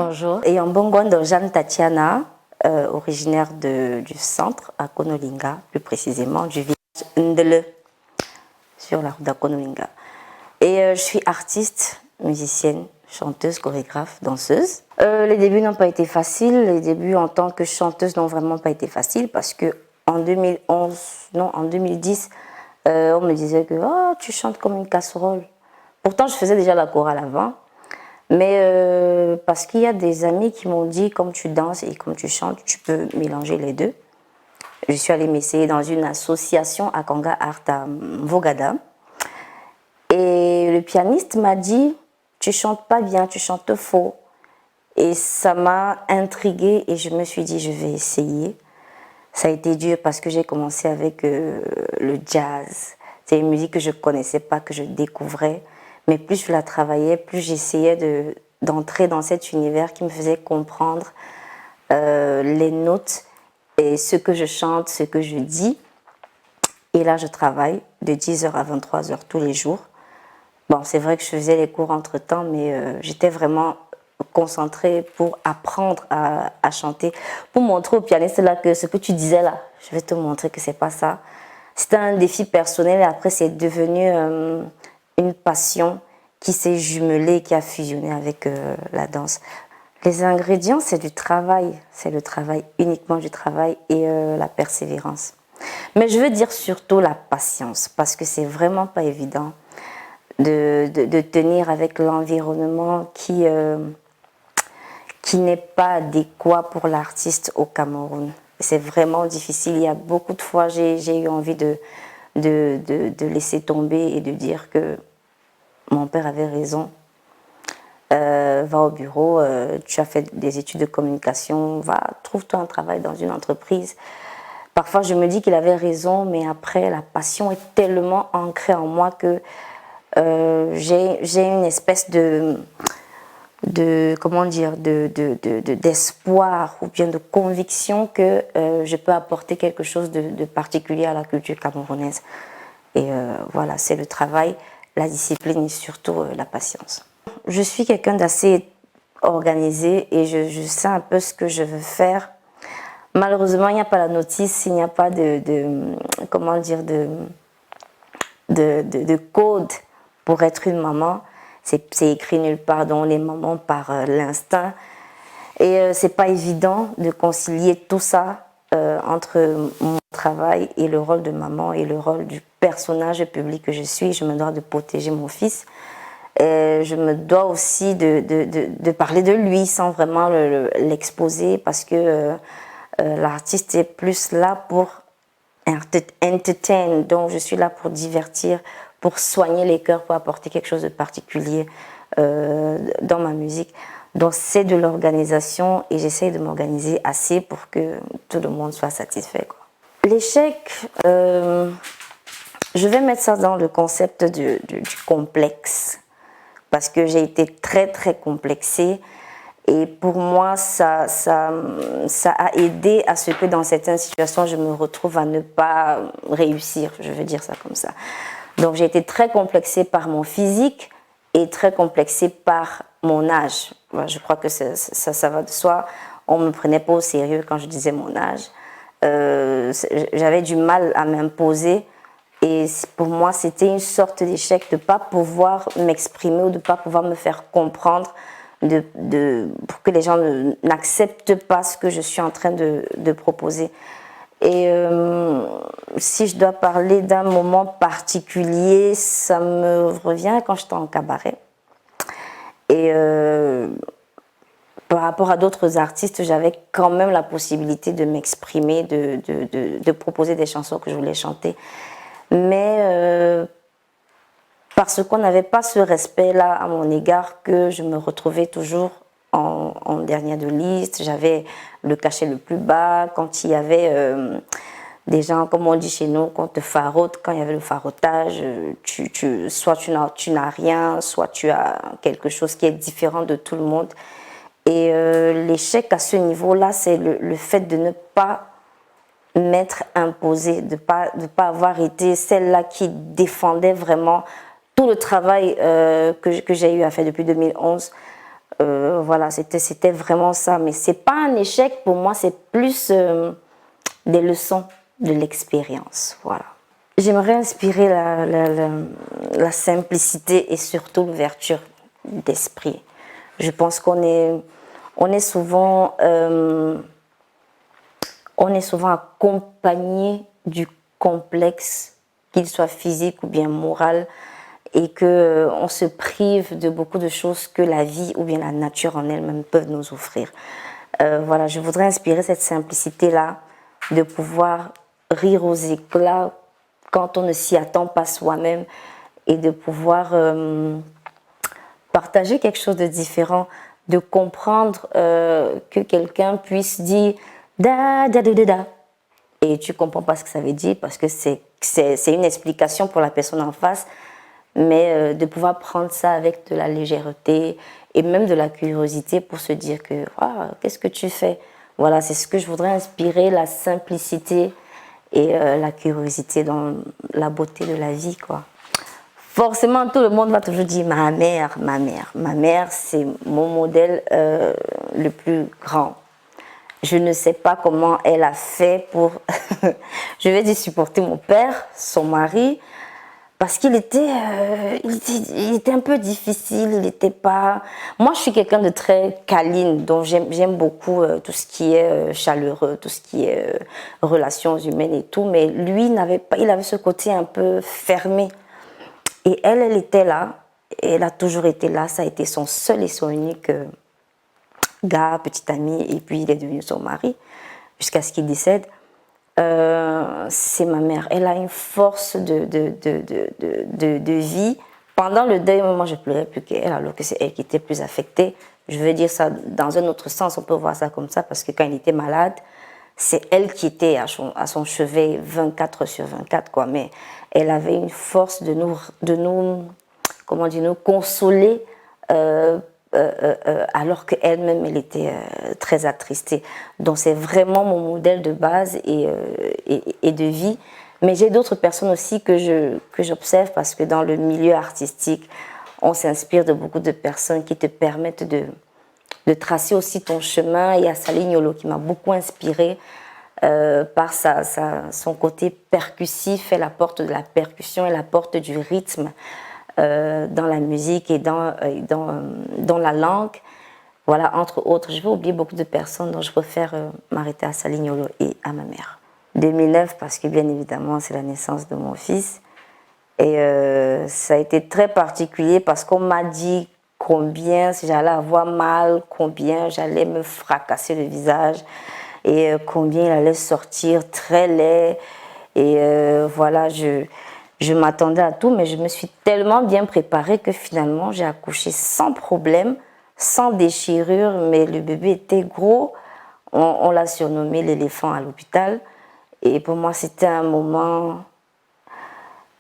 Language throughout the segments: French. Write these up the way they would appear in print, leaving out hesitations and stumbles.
Bonjour. Et en Bongondo, Jeanne Tatiana, originaire du centre, à Konolinga, plus précisément du village Ndele, sur la route d'Akonolinga. Et je suis artiste, musicienne, chanteuse, chorégraphe, danseuse. Les débuts n'ont pas été faciles. Les débuts en tant que chanteuse n'ont vraiment pas été faciles parce que en 2011, non, en 2010, on me disait que oh, tu chantes comme une casserole. Pourtant, je faisais déjà la chorale avant. Mais parce qu'il y a des amis qui m'ont dit, comme tu danses et comme tu chantes, tu peux mélanger les deux. Je suis allée m'essayer dans une association à Kanga Art à Mvogada. Et le pianiste m'a dit, tu chantes pas bien, tu chantes faux. Et ça m'a intriguée et je me suis dit, je vais essayer. Ça a été dur parce que j'ai commencé avec le jazz. C'est une musique que je ne connaissais pas, que je découvrais. Mais plus je la travaillais, plus j'essayais d'entrer dans cet univers qui me faisait comprendre les notes et ce que je chante, ce que je dis. Et là, je travaille de 10h à 23h tous les jours. Bon, c'est vrai que je faisais les cours entre-temps, mais j'étais vraiment concentrée pour apprendre à chanter, pour montrer au pianiste là que ce que tu disais là, je vais te montrer que c'est pas ça. C'était un défi personnel et après c'est devenu une passion qui s'est jumelée, qui a fusionné avec la danse. Les ingrédients, c'est du travail, c'est le travail, uniquement du travail et la persévérance. Mais je veux dire surtout la patience, parce que c'est vraiment pas évident de tenir avec l'environnement qui n'est pas adéquat pour l'artiste au Cameroun. C'est vraiment difficile. Il y a beaucoup de fois, j'ai eu envie de laisser tomber et de dire que mon père avait raison. Va au bureau, tu as fait des études de communication, va, trouve-toi un travail dans une entreprise. Parfois, je me dis qu'il avait raison, mais après, la passion est tellement ancrée en moi que j'ai une espèce comment dire, d'espoir ou bien de conviction que je peux apporter quelque chose de particulier à la culture camerounaise. Et voilà, c'est le travail, la discipline et surtout la patience. Je suis quelqu'un d'assez organisé et je sais un peu ce que je veux faire. Malheureusement, il n'y a pas la notice, il n'y a pas comment dire, de code pour être une maman. C'est écrit nulle part dans les mamans par l'instinct. Et c'est pas évident de concilier tout ça entre mon travail et le rôle de maman et le rôle du personnage public que je suis. Je me dois de protéger mon fils. Et je me dois aussi de parler de lui sans vraiment l'exposer parce que l'artiste est plus là pour entertain, donc je suis là pour divertir, pour soigner les cœurs, pour apporter quelque chose de particulier dans ma musique. Donc c'est de l'organisation et j'essaie de m'organiser assez pour que tout le monde soit satisfait, quoi. L'échec, je vais mettre ça dans le concept du complexe parce que j'ai été très très complexée. Et pour moi, ça a aidé à ce que dans certaines situations, je me retrouve à ne pas réussir, je veux dire ça comme ça. Donc j'ai été très complexée par mon physique et très complexée par mon âge. Je crois que ça va de soi. On ne me prenait pas au sérieux quand je disais mon âge. J'avais du mal à m'imposer. Et pour moi, c'était une sorte d'échec de ne pas pouvoir m'exprimer ou de ne pas pouvoir me faire comprendre pour que les gens n'acceptent pas ce que je suis en train de proposer. Et si je dois parler d'un moment particulier, ça me revient quand j'étais en cabaret. Et par rapport à d'autres artistes, j'avais quand même la possibilité de m'exprimer, de proposer des chansons que je voulais chanter. Mais parce qu'on n'avait pas ce respect-là à mon égard que je me retrouvais toujours en dernière de liste. J'avais le cachet le plus bas. Quand il y avait des gens, comme on dit chez nous, qu'on te farote, quand il y avait le farotage, soit tu n'as rien, soit tu as quelque chose qui est différent de tout le monde. Et l'échec à ce niveau-là, c'est le fait de ne pas m'être imposée, de pas avoir été celle-là qui défendait vraiment tout le travail que j'ai eu à faire depuis 2011 Voilà, c'était vraiment ça. Mais c'est pas un échec pour moi, c'est plus des leçons de l'expérience. Voilà. J'aimerais inspirer la simplicité et surtout l'ouverture d'esprit. Je pense on est souvent accompagné du complexe, qu'il soit physique ou bien moral, et que on se prive de beaucoup de choses que la vie ou bien la nature en elle-même peuvent nous offrir. Voilà, je voudrais inspirer cette simplicité-là, de pouvoir rire aux éclats quand on ne s'y attend pas soi-même et de pouvoir partager quelque chose de différent, de comprendre que quelqu'un puisse dire da da da da da et tu comprends pas ce que ça veut dire parce que c'est une explication pour la personne en face, mais de pouvoir prendre ça avec de la légèreté et même de la curiosité pour se dire que ah, qu'est-ce que tu fais? Voilà, c'est ce que je voudrais inspirer, la simplicité et la curiosité dans la beauté de la vie, quoi. Forcément, tout le monde va toujours dire ma mère, ma mère. Ma mère, c'est mon modèle le plus grand. Je ne sais pas comment elle a fait pour, je vais dire, supporter mon père, son mari, parce il était un peu difficile. Il était pas. Moi, je suis quelqu'un de très câline, donc j'aime beaucoup tout ce qui est chaleureux, tout ce qui est relations humaines et tout. Mais lui, il avait ce côté un peu fermé. Et elle était là, et elle a toujours été là, ça a été son seul et son unique gars, petit ami, et puis il est devenu son mari, jusqu'à ce qu'il décède. C'est ma mère, elle a une force de vie. Pendant le deuil, moi je pleurais plus qu'elle, alors que c'est elle qui était plus affectée. Je veux dire ça dans un autre sens, on peut voir ça comme ça, parce que quand il était malade, c'est elle qui était à son chevet 24/24, quoi. Mais elle avait une force de nous comment dire, nous consoler alors qu'elle-même, elle était très attristée. Donc c'est vraiment mon modèle de base et de vie. Mais j'ai d'autres personnes aussi que j'observe parce que dans le milieu artistique, on s'inspire de beaucoup de personnes qui te permettent de tracer aussi ton chemin. Il y a Saline Yolo qui m'a beaucoup inspirée par son côté percussif. Elle apporte de la percussion, elle apporte du rythme dans la musique et dans la langue. Voilà, entre autres. Je vais oublier beaucoup de personnes, donc je préfère m'arrêter à Saline Yolo et à ma mère. 2009, parce que bien évidemment, c'est la naissance de mon fils. Et ça a été très particulier parce qu'on m'a dit combien j'allais avoir mal, combien j'allais me fracasser le visage et combien il allait sortir très laid. Et voilà, je m'attendais à tout, mais je me suis tellement bien préparée que finalement j'ai accouché sans problème, sans déchirure, mais le bébé était gros. On l'a surnommé l'éléphant à l'hôpital. Et pour moi, c'était un moment...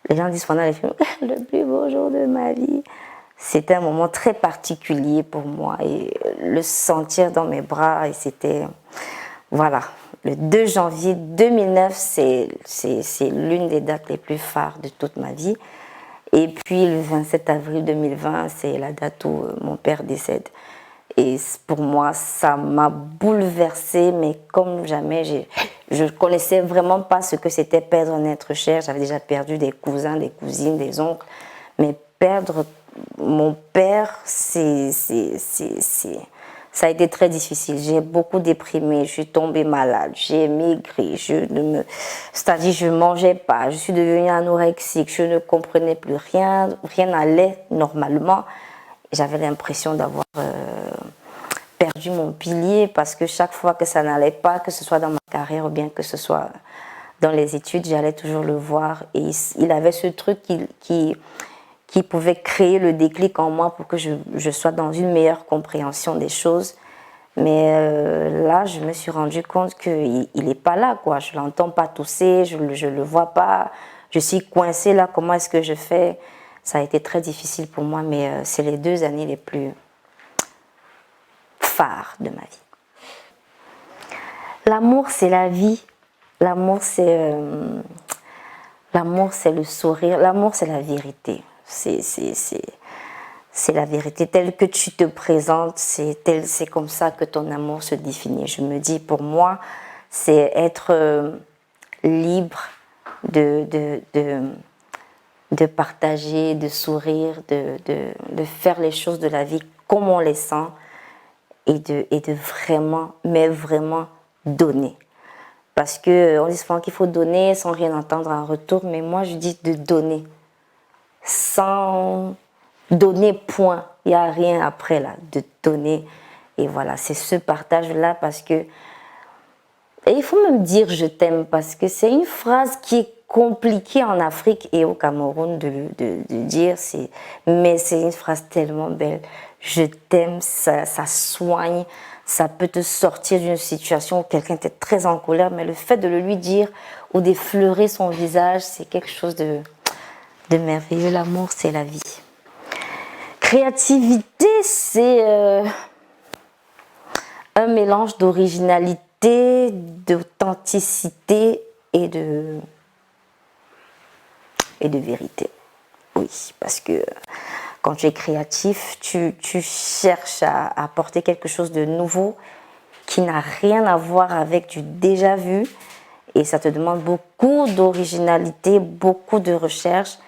Les gens disent pendant les films, le plus beau jour de ma vie. C'était un moment très particulier pour moi et le sentir dans mes bras, et c'était... Voilà, le 2 janvier 2009, c'est l'une des dates les plus phares de toute ma vie. Et puis le 27 avril 2020, c'est la date où mon père décède. Et pour moi, ça m'a bouleversée, mais comme jamais. Je ne connaissais vraiment pas ce que c'était perdre un être cher. J'avais déjà perdu des cousins, des cousines, des oncles. Mais perdre mon père, ça a été très difficile. J'ai beaucoup déprimé, je suis tombée malade, j'ai maigri, c'est-à-dire je ne mangeais pas, je suis devenue anorexique, je ne comprenais plus rien, rien n'allait normalement. J'avais l'impression d'avoir perdu mon pilier parce que chaque fois que ça n'allait pas, que ce soit dans ma carrière ou bien que ce soit dans les études, j'allais toujours le voir. Et il avait ce truc qui pouvait créer le déclic en moi pour que je sois dans une meilleure compréhension des choses. Mais là, je me suis rendu compte qu'il n'est pas là, quoi. Je ne l'entends pas tousser, je ne le vois pas. Je suis coincée là, comment est-ce que je fais? Ça a été très difficile pour moi, mais c'est les 2 années les plus phares de ma vie. L'amour, c'est la vie. L'amour, c'est le sourire. L'amour, c'est la vérité. c'est la vérité. Telle que tu te présentes, c'est comme ça que ton amour se définit. Je me dis, pour moi, c'est être libre de partager, de sourire, de faire les choses de la vie comme on les sent et de vraiment, mais vraiment donner. Parce qu'on dit souvent qu'il faut donner sans rien entendre en retour, mais moi je dis de donner. Sans donner point, il n'y a rien après là, de donner. Et voilà, c'est ce partage-là parce que... Et il faut même dire je t'aime parce que c'est une phrase qui est compliquée en Afrique et au Cameroun de dire, mais c'est une phrase tellement belle. Je t'aime, ça soigne, ça peut te sortir d'une situation où quelqu'un était très en colère, mais le fait de le lui dire ou d'effleurer son visage, c'est quelque chose de merveilleux. L'amour, c'est la vie. Créativité, c'est un mélange d'originalité, d'authenticité et de vérité. Oui, parce que quand tu es créatif, tu cherches à apporter quelque chose de nouveau qui n'a rien à voir avec du déjà vu et ça te demande beaucoup d'originalité, beaucoup de recherche.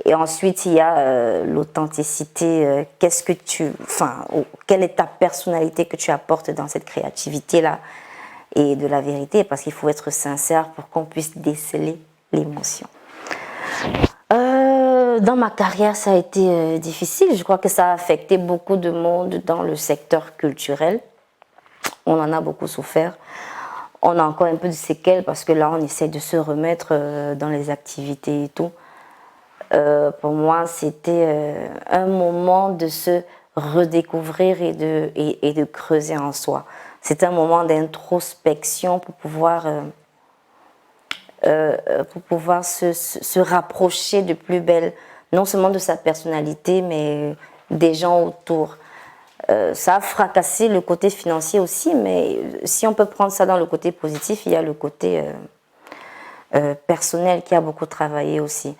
Et ensuite, il y a l'authenticité. Quelle est ta personnalité que tu apportes dans cette créativité-là et de la vérité, parce qu'il faut être sincère pour qu'on puisse déceler l'émotion. Dans ma carrière, ça a été difficile. Je crois que ça a affecté beaucoup de monde dans le secteur culturel. On en a beaucoup souffert. On a encore un peu de séquelles parce que là, on essaie de se remettre dans les activités et tout. Pour moi, c'était un moment de se redécouvrir et de creuser en soi. C'était un moment d'introspection pour pouvoir se rapprocher de plus belle, non seulement de sa personnalité, mais des gens autour. Ça a fracassé le côté financier aussi, mais si on peut prendre ça dans le côté positif, il y a le côté personnel qui a beaucoup travaillé aussi.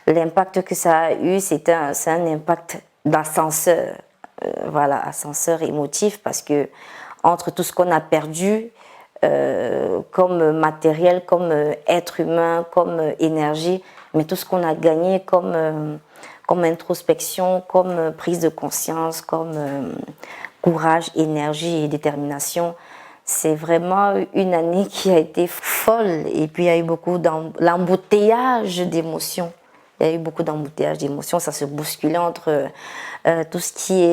L'impact que ça a eu, c'est un impact d'ascenseur, ascenseur émotif, parce que entre tout ce qu'on a perdu comme matériel, comme être humain, comme énergie, mais tout ce qu'on a gagné comme introspection, comme prise de conscience, comme courage, énergie et détermination, c'est vraiment une année qui a été folle. Et puis il y a eu beaucoup d'embouteillage d'émotions. Il y a eu beaucoup d'embouteillages d'émotions, ça se bousculait entre tout ce qui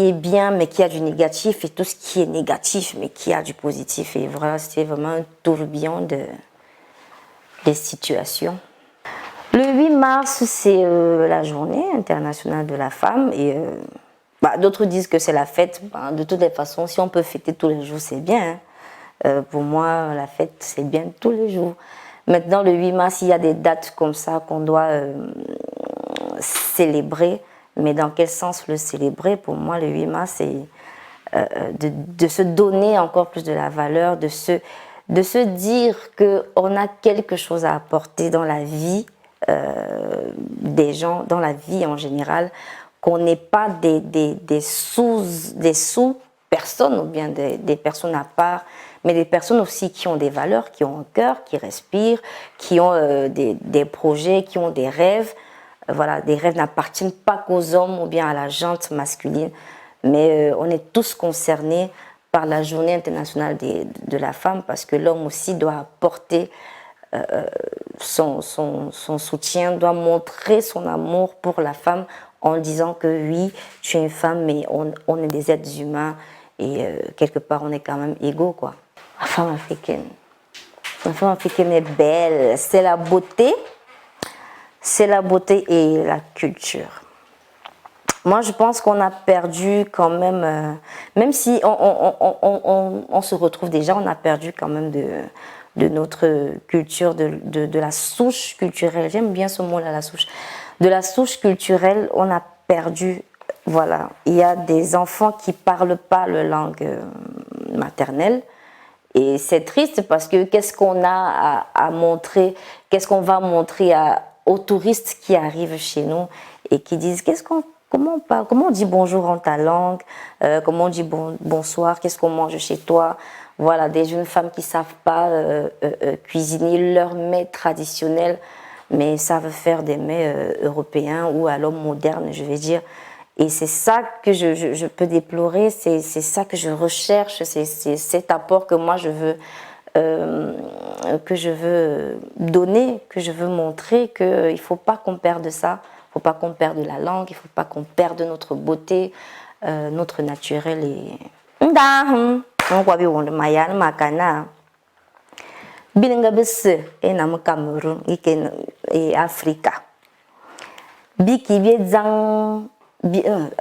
est bien mais qui a du négatif et tout ce qui est négatif mais qui a du positif. Et voilà, c'était vraiment un tourbillon des situations. Le 8 mars, c'est la journée internationale de la femme et d'autres disent que c'est la fête. De toutes les façons, si on peut fêter tous les jours, c'est bien. Pour moi, la fête, c'est bien tous les jours. Maintenant, le 8 mars, il y a des dates comme ça qu'on doit célébrer. Mais dans quel sens le célébrer? Pour moi, le 8 mars, c'est de se donner encore plus de la valeur, de se dire qu'on a quelque chose à apporter dans la vie des gens, dans la vie en général, qu'on n'est pas des sous-personnes ou bien des personnes à part, mais des personnes aussi qui ont des valeurs, qui ont un cœur, qui respirent, qui ont des projets, qui ont des rêves. Voilà, des rêves n'appartiennent pas qu'aux hommes ou bien à la gente masculine, mais on est tous concernés par la journée internationale de la femme parce que l'homme aussi doit apporter son soutien, doit montrer son amour pour la femme en disant que oui, tu es une femme, mais on est des êtres humains et quelque part on est quand même égaux, quoi. La femme africaine est belle, c'est la beauté et la culture. Moi, je pense qu'on a perdu quand même, même si on se retrouve déjà, on a perdu quand même de notre culture, de la souche culturelle. J'aime bien ce mot-là, la souche. De la souche culturelle, on a perdu. Voilà, il y a des enfants qui ne parlent pas la langue maternelle. Et c'est triste parce que qu'est-ce qu'on a à montrer, qu'est-ce qu'on va montrer aux touristes qui arrivent chez nous et qui disent qu'est-ce qu'on comment on dit bonjour en ta langue, comment on dit bonsoir, qu'est-ce qu'on mange chez toi. Voilà, des jeunes femmes qui ne savent pas cuisiner leurs mets traditionnels, mais savent faire des mets européens ou alors modernes, je vais dire. Et c'est ça que je peux déplorer, c'est ça que je recherche, c'est cet apport que moi je veux donner, que je veux montrer, qu'il ne faut pas qu'on perde ça, il ne faut pas qu'on perde la langue, il ne faut pas qu'on perde notre beauté, notre naturel. Et bilinga bese et nam Cameroun et Africa biki biedzang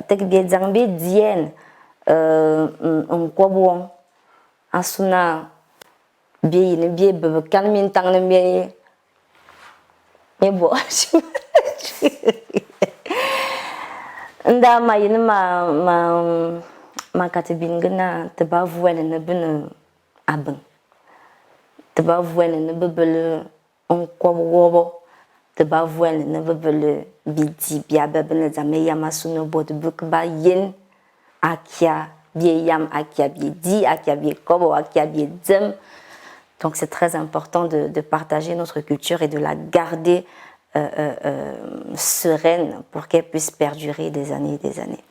tek biedzang biedzien on asuna bien ne bien bebe kalmin tang ne bien mais bon nda ma yin ma katibingna te ba voile ne ben abeng te ba voile ne bebele on wobo te ba voile ne bebele bidi bia bebele zame yamasuna bod buk ba yin akia bien yam akia bien di akia bien kobo akia bien dzem. Donc c'est très important de partager notre culture et de la garder sereine pour qu'elle puisse perdurer des années et des années.